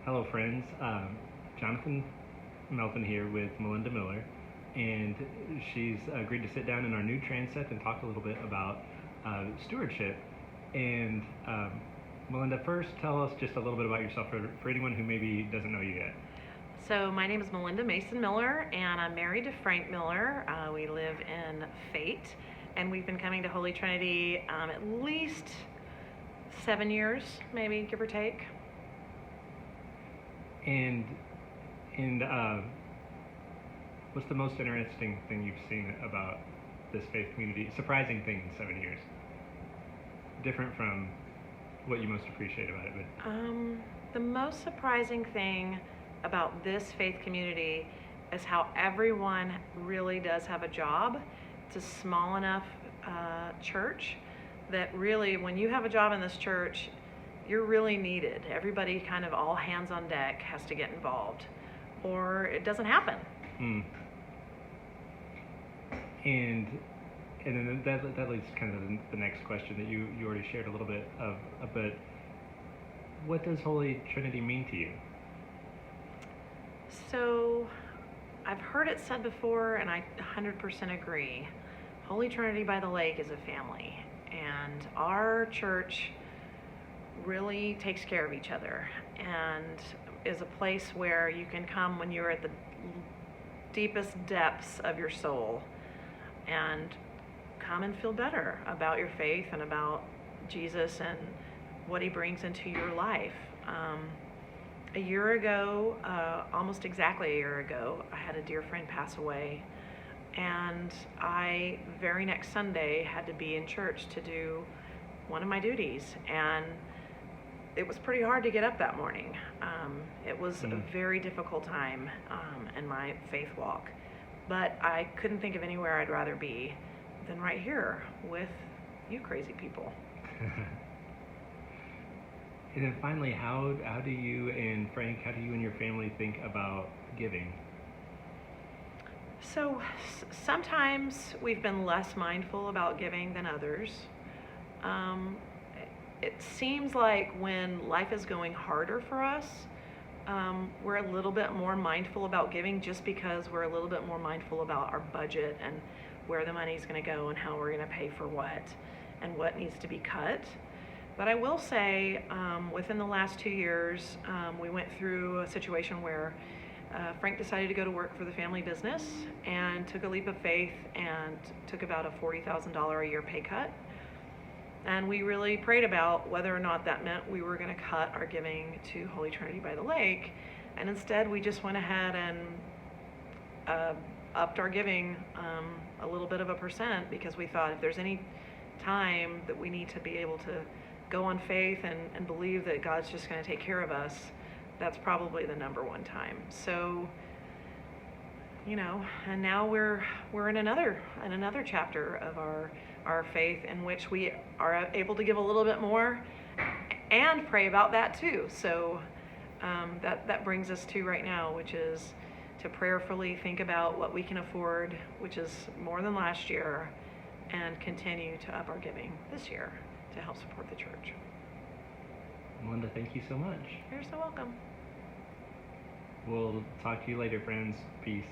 Hello, friends. Jonathan Melton here with Malinda Miller, and she's agreed to sit down in our new transept and talk a little bit about stewardship. And Melinda, first tell us just a little bit about yourself for anyone who maybe doesn't know you yet. So my name is Malinda Mason Miller, and I'm married to Frank Miller. We live in Fate, and we've been coming to Holy Trinity at least 7 years, maybe, give or take. And what's the most interesting thing you've seen about this faith community? Surprising thing in 7 years, different from what you most appreciate about it. But The most surprising thing about this faith community is how everyone really does have a job. It's a small enough church that really, when you have a job in this church, you're really needed. Everybody kind of all hands on deck has to get involved, or it doesn't happen. And then that leads kind of to the next question that you already shared a little bit of, but what does Holy Trinity mean to you? So I've heard it said before, and I 100% agree. Holy Trinity by the Lake is a family, and our church really takes care of each other and is a place where you can come when you're at the deepest depths of your soul and come and feel better about your faith and about Jesus and what he brings into your life. A year ago, almost exactly a year ago, I had a dear friend pass away, and I, very next Sunday, had to be in church to do one of my duties, and it was pretty hard to get up that morning. It was a very difficult time in my faith walk, but I couldn't think of anywhere I'd rather be than right here with you crazy people. And then finally, how do you and Frank, how do you and your family think about giving? So sometimes we've been less mindful about giving than others. It seems like when life is going harder for us, we're a little bit more mindful about giving, just because we're a little bit more mindful about our budget and where the money's going to go and how we're going to pay for what and what needs to be cut. But I will say, within the last 2 years, we went through a situation where Frank decided to go to work for the family business and took a leap of faith and took about a $40,000 a year pay cut. And we really prayed about whether or not that meant we were going to cut our giving to Holy Trinity by the Lake. And instead, we just went ahead and upped our giving a little bit of a percent, because we thought if there's any time that we need to be able to go on faith and believe that God's just going to take care of us, that's probably the number one time. So, and now we're in another chapter of our faith, in which we are able to give a little bit more and pray about that too. So that brings us to right now, which is to prayerfully think about what we can afford, which is more than last year, and continue to up our giving this year to help support the church. Melinda, thank you so much. You're so welcome. We'll talk to you later, friends. Peace.